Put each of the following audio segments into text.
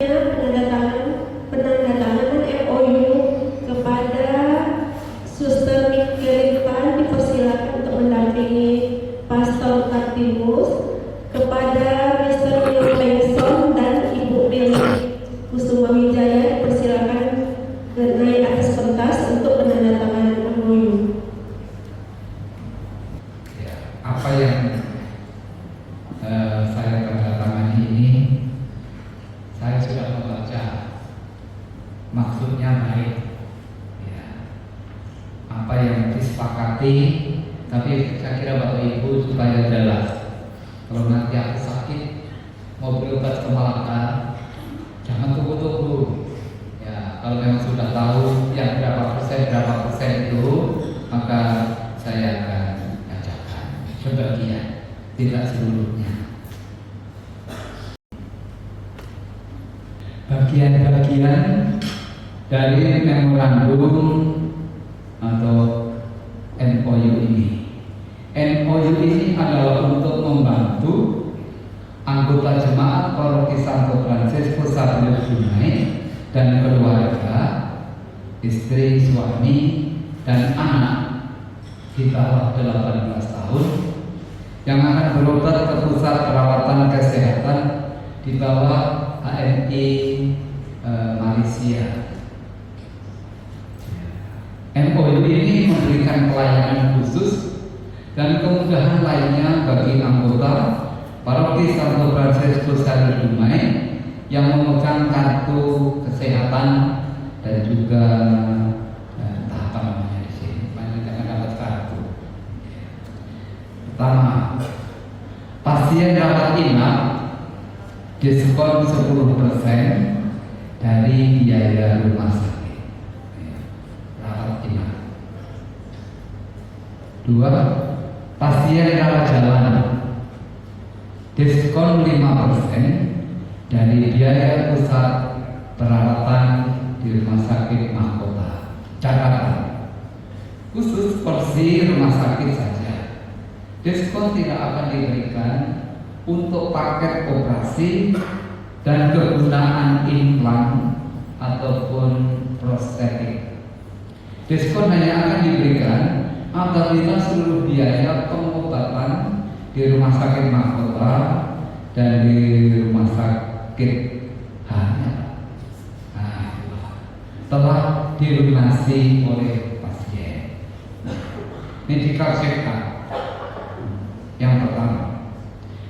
penandatanganan MOU kepada Suster Miguelita dipersilakan untuk mendampingi Pastor Kartimus, kepada Mr. Neil Benson dan Ibu Lili Kusuma Wijaya dipersilakan naik atas pentas untuk penandatanganan MOU. Apa yang saya tandatangani ini, saya sudah membaca, maksudnya baik, ya. Apa yang disepakati, tapi saya kira Bapak Ibu supaya jelas. Kalau nanti aku sakit, mau berobat ke Malaka, jangan tunggu-tunggu. Ya, kalau memang sudah tahu yang berapa persen itu, maka saya akan bacakan sebagian, tidak seluruhnya. Bagian-bagian dari memorandum atau MOU ini. MOU ini adalah untuk membantu anggota jemaat Paroki Santo Fransiskus Xavier Dumai dan keluarga, istri, suami, dan anak di bawah 18 tahun yang akan berobat ke pusat perawatan kesehatan di bawah HMI Malaysia. MOU ini memberikan pelayanan khusus dan kemudahan lainnya bagi anggota Paroki Santo Fransiskus Xavier Dumai yang memegang kartu kesehatan dan juga apa namanya di sini, banyak dapat kartu. Pertama, pasien rawat inap diskon 10% dari biaya rumah sakit rawat inap. Dua, pasien rawat jalan diskon 5% dari biaya pusat perawatan di rumah sakit mahkota. Catatan, khusus porsi rumah sakit saja, diskon tidak akan diberikan untuk paket operasi dan kegunaan implan ataupun prostetik. Diskon hanya akan diberikan apabila seluruh biaya pengobatan di rumah sakit mahkota dan di rumah sakit hanya telah dilunasi oleh pasien. Medical check-up yang pertama,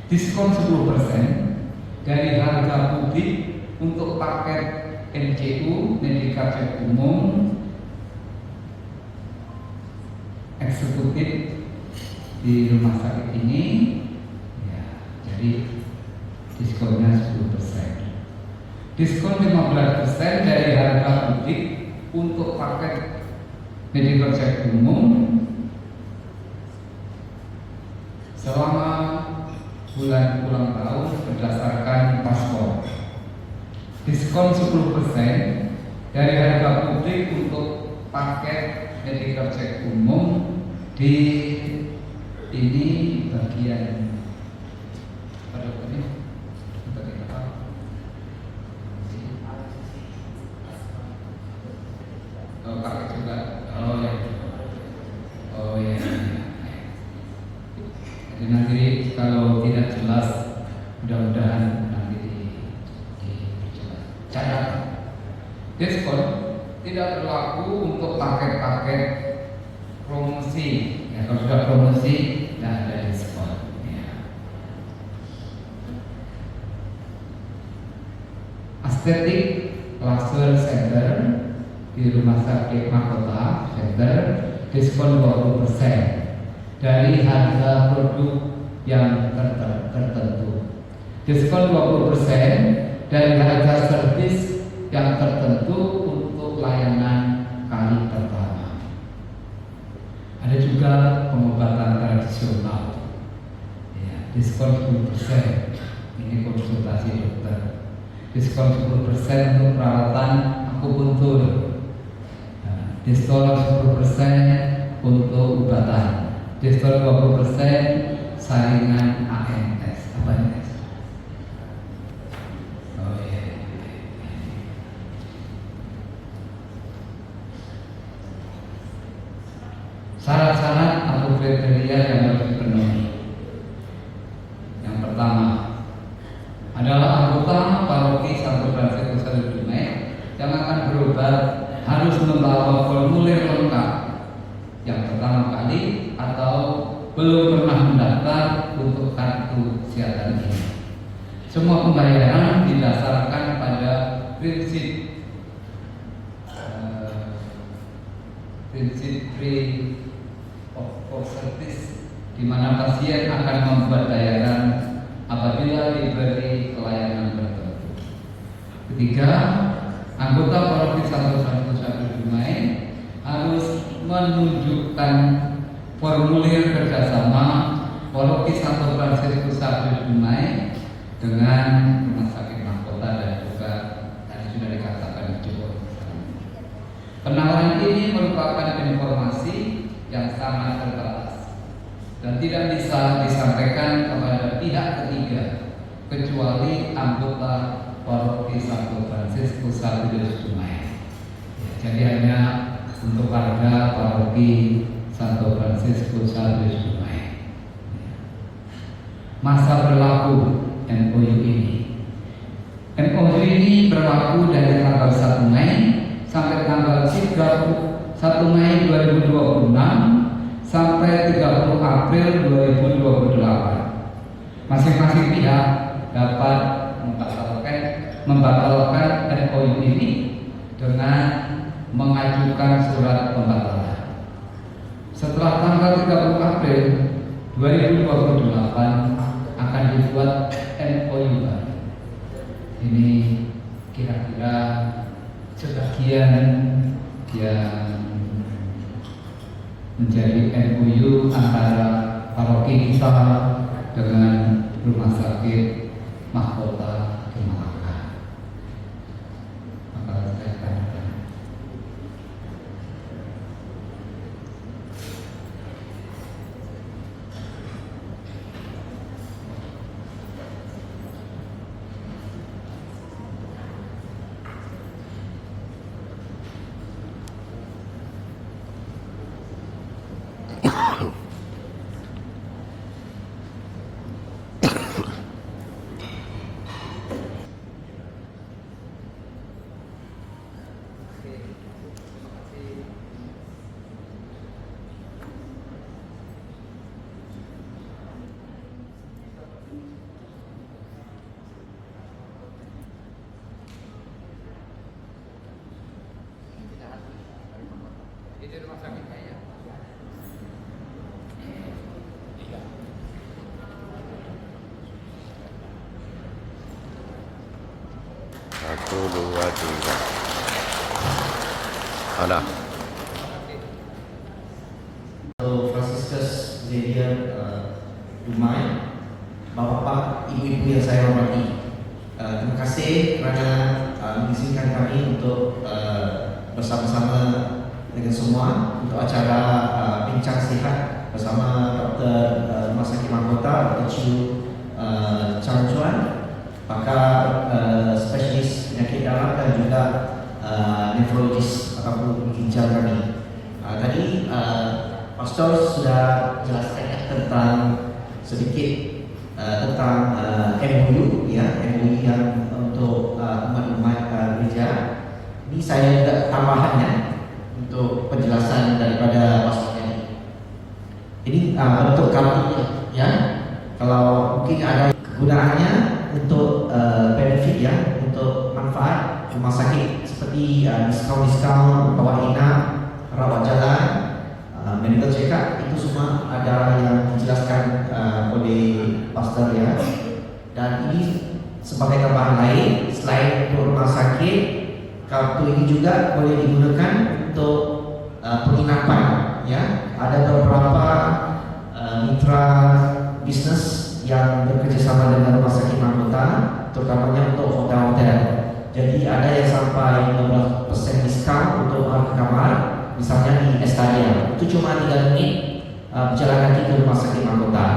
diskon 10% dari harga publik untuk paket MCU, medical check umum, eksekutif di rumah sakit ini, ya, jadi diskonnya 10%. Diskon 15% dari harga publik untuk paket medical check umum selama bulan ulang tahun berdasarkan paspor. Diskon 10% dari harga publik untuk paket medical check umum di ini bagian pakai juga. Oh ya. Jadi nanti kalau tidak jelas, mudah-mudahan nanti diperjelas. Catat, diskon tidak berlaku untuk paket-paket promosi. Ya, kalau sudah promosi, tidak ada diskon. Ya. Estetik Laser Center di Rumah Sakit Mahkota Center diskon 20% dari harga produk yang tertentu. Diskon 20% dari harga servis yang tertentu untuk layanan kali pertama. Ada juga pengobatan tradisional, ya, diskon 10%. Ini konsultasi dokter. Diskon 10% untuk perawatan akupuntur. Nah, diskon 10% untuk obatan. Diskon 20% saringan AMS. Apa ini? Oh iya. Syarat-syarat atau kriteria yang harus dipenuhi. Yang pertama adalah anggota paroki Santo Fransiskus Xavier Dumai yang akan berobat harus membawa formulir lengkap yang pertama kali atau belum pernah mendaftar untuk kartu kesehatan ini. Semua pembayaran didasarkan pada prinsip free of service, di mana pasien akan membuat bayaran apabila diberi pelayanan tertentu. Ketiga, anggota paroki Santo Fransiskus Xavier Dumai harus menunjukkan formulir kerjasama paroki Santo Fransiskus Xavier Dumai dengan Rumah Sakit Mahkota dan juga tadi sudah dikatakan juga. Penawaran ini merupakan informasi yang sangat terbatas dan tidak bisa disampaikan kepada pihak ketiga kecuali anggota paroki Santo Fransiskus Xavier Dumai. Jadi hanya untuk warga paroki Santo Fransiskus Xavier Dumai. Masa berlaku MOU ini. MOU ini berlaku dari tanggal 1 Mei sampai tanggal 31 Mei 2026 sampai 30 April 2028. Masing-masing pihak dapat membatalkan MOU ini dengan mengajukan surat pembatalan. Setelah tanggal 30 April 2028 akan dibuat MOU baru. Ini kira-kira sebagian yang menjadi MOU antara paroki kita dengan Rumah Sakit Mahkota di Malaka. Maka saya tanyakan. Ini rumah sakit saya. Satu, dua, tiga. Ada. Fransiskus Xavier Dumai, Bapak-bapak, ibu-ibu yang saya hormati, terima kasih kerana mengizinkan kami untuk bersama-sama dengan semua untuk acara bincang sihat bersama Dr. Rumah Sakit Mahkota, Dr. Chu Chang Chuan, pakar spesialis penyakit dalam dan juga nefrologis ataupun ginjal kami. Tadi Pastor sudah jelaskan tentang sedikit tentang MOU, ya, MOU yang untuk umat-umat gereja. Ini saya juga tambahannya untuk penjelasan daripada Pastor ini. Ini untuk kami, ya, kalau mungkin ada kegunaannya untuk benefit, ya, untuk manfaat rumah sakit seperti diskaun-diskaun, rawat inap, rawat jalan, medical check up, itu semua ada yang dijelaskan oleh Pastor, ya. Dan ini sebagai tambahan lain selain untuk rumah sakit, kartu ini juga boleh digunakan untuk penginapan, ya. Ada beberapa mitra bisnis yang bekerjasama dengan Rumah Sakit Mahkota, terutamanya untuk hotel-hotel. Jadi ada yang sampai 15% diskon untuk harga kamar, misalnya di Estadia. Itu cuma 3 menit berjalan kaki ke Rumah Sakit Mahkota.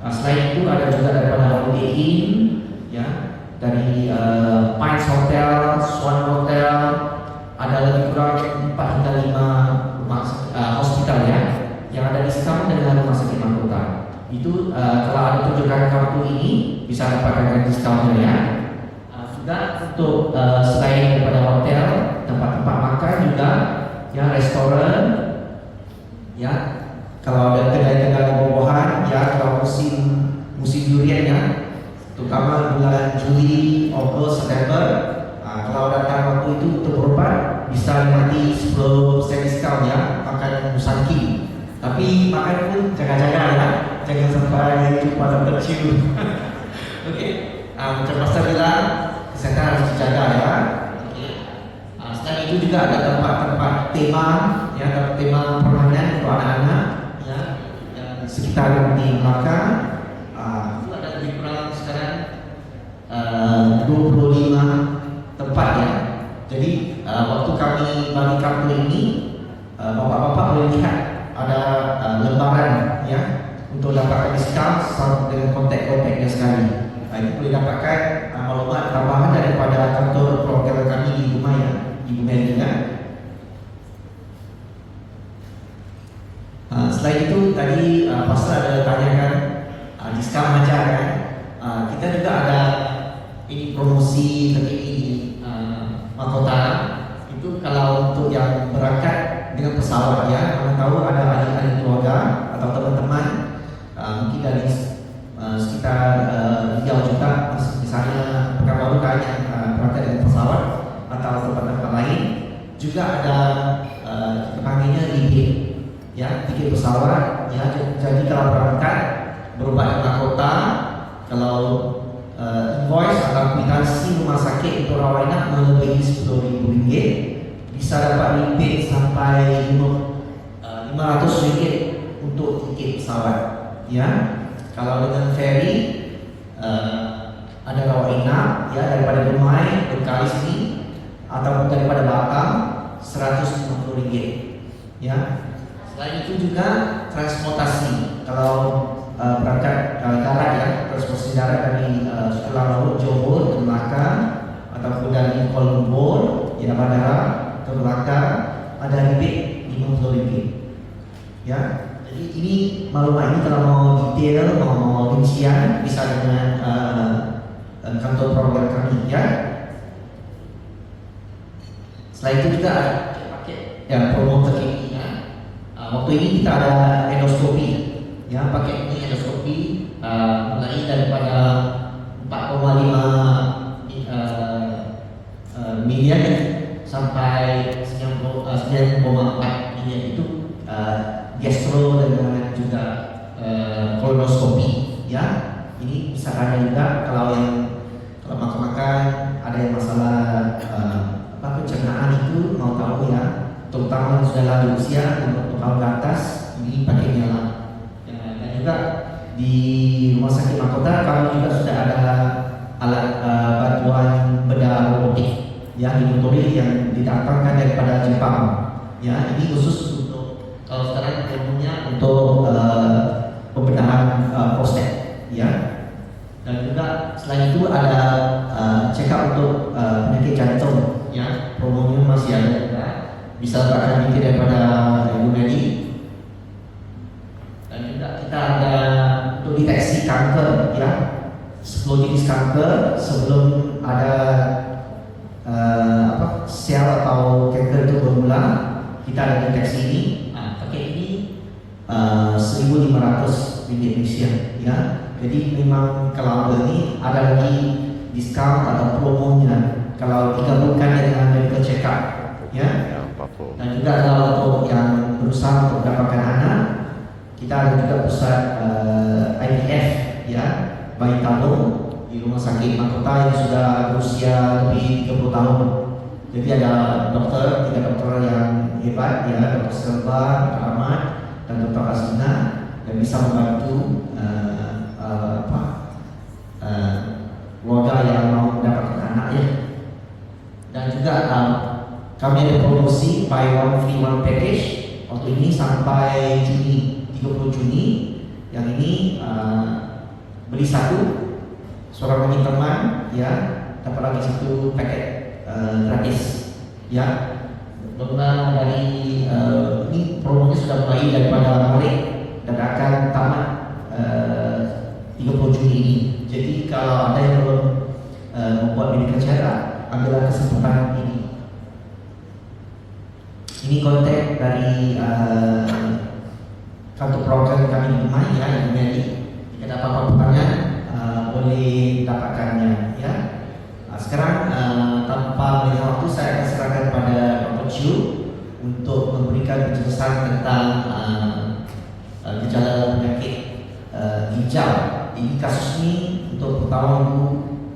Selain itu ada juga daripada Holiday Inn, ya, dari Pines Hotel, Swan Hotel, ada lebih kurang 4 hingga 5 rumah hospital, ya. Itu kalau ada tunjukkan kartu ini bisa dapatkan diskonnya ya. Juga untuk selain daripada hotel, tempat-tempat makan juga, ya restoran, ya kalau ada kedai-kedai buah-buahan, ya kalau musim durian ya, terutama bulan Juli, Agustus, September. Kalau datang waktu itu untuk berobat bisa nikmati 10% diskon ya, makan musangking. Tapi makan pun jaga-jaga ya, jangan sampai lupa tercium. Oke, macam Pastor bilang, kesehatan harus dijaga ya. Selain itu juga ada tempat-tempat tema, ya tema permainan untuk anak-anak ya, yang sekitar di belakang. Itu ada lebih kurang sekarang 25 tempat ya. Jadi waktu kami bagi kartu ini, bapak-bapak boleh lihat ada lembaran ya untuk dapatkan diskon dengan kontak-kontaknya sekali. Itu boleh dapatkan maklumat tambahan daripada kantor perwakilan kami di rumah ya, Ibu Mary ya. Selain itu tadi Pastor ada tanyakan diskon aja kan. Kita juga ada ini promosi terkini mahkota. Itu kalau untuk yang berangkat dengan pesawat ya, mana tahu ada adik-adik keluarga atau teman-teman mungkin dari sekitar jauh juga, misalnya Pekanbaru kan yang berangkat dengan pesawat atau tempat-tempat lain, juga ada kita panggilnya tiket ya, tiket pesawat ya. Jadi kalau berangkat berobat di mahkota, kalau invoice atau aplikasi rumah sakit untuk rawat inap melebihi RM10.000 bisa dapat rebate sampai RM500 untuk tiket pesawat ya. Kalau dengan ferry ada rawat inap ya daripada Dumai berkali sini ataupun daripada Batam RM150 ya. Selain itu juga transportasi, kalau berangkat darat ya, transportasi darat dari Sekolah Laut Johor ke Melaka ataupun dari Kuala Lumpur ya bandara ke Melaka ada rebate RM50 ya. Jadi ini maklumat ini kalau mau detail, mau rincian bisa dengan kantor program kami ya. Selain itu juga ada paket yang promo terkini ya. Waktu ini kita ada endoskopi ya, paket ini endoskopi mulai daripada 4,5 miliar sampai 9,4 miliar itu gastro dengan juga kolonoskopi ya. Ini bisa ada juga kalau makan ada yang masalah pencernaan itu mau tahu ya, terutama yang sudah lanjut usia 50 tahun ke atas, ini pakainya lah ya. Dan juga di rumah sakit mahkota kami juga sudah ada alat bantuan bedah robotik ya, hidrotori yang didatangkan daripada Jepang ya. Ini khusus untuk kalau sekarang ilmunya untuk pembedahan prostat ya. Dan juga selain itu ada check up untuk penyakit jantung ya, promonya masih ada juga, bisa bahkan dikit daripada Ibu Nadi. Dan juga kita ada untuk deteksi kanker ya, 10 jenis kanker sebelum ada sel atau kanker itu bermula, kita ada deteksi ini. Pakai ini RM1.500 Indonesia ya. Jadi memang kalau ini ada lagi diskon atau promonya kalau digabungkan dengan medical check up ya. Dan juga kalau untuk yang berusaha untuk mendapatkan anak, kita ada juga pusat IVF ya, bayi tabung di rumah sakit mahkota yang sudah berusia lebih 30 tahun. Jadi ada dokter, 3 dokter yang hebat ya, Dr. Selva, Dr. Ahmad, dan Dr. Asina yang bisa membantu keluarga yang mau mendapatkan anak ya. Dan juga kami ada promosi buy one free one package waktu ini sampai Juni, 30 Juni. Yang ini beli satu, seorang bagi teman ya dapat lagi satu paket gratis ya. Mudah dari ini promonya sudah mulai daripada kemarin dan akan tamat ambil kesempatan ini. Ini kontak dari kantor perwakilan kami di Dumai ya, Ibu Meli. Jika ada apa-apa pertanyaan boleh dapatkannya ya. Sekarang tanpa melihat waktu, saya akan serahkan pada Dr. Chiu untuk memberikan penjelasan tentang gejala penyakit ginjal. Ini kasus ini untuk pertama ibu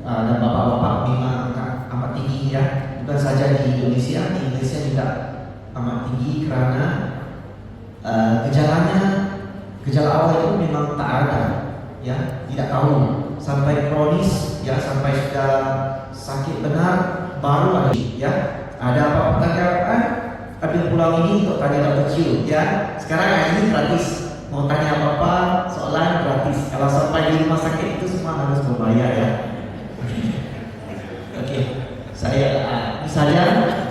dan bapak-bapak memang amat tinggi ya. Bukan saja di Indonesia juga amat tinggi karena gejala awal itu memang tak ada ya, tidak tahu sampai kronis ya, sampai sudah sakit benar baru ada ya. Ada apa pertanyaan? Ambil pulang ini untuk tanya Dr. Chiu ya. Sekarang ini gratis. Mau tanya apa-apa, soalan gratis. Kalau sampai di rumah sakit itu semua harus membayar ya. Oke. Saya misalnya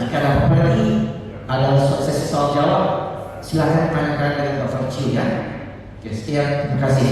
jika ada apa-apa lagi, ada sesi soal jawab, silakan tanyakan dengan Dr. Chiu ya. Oke, sekian, terima kasih.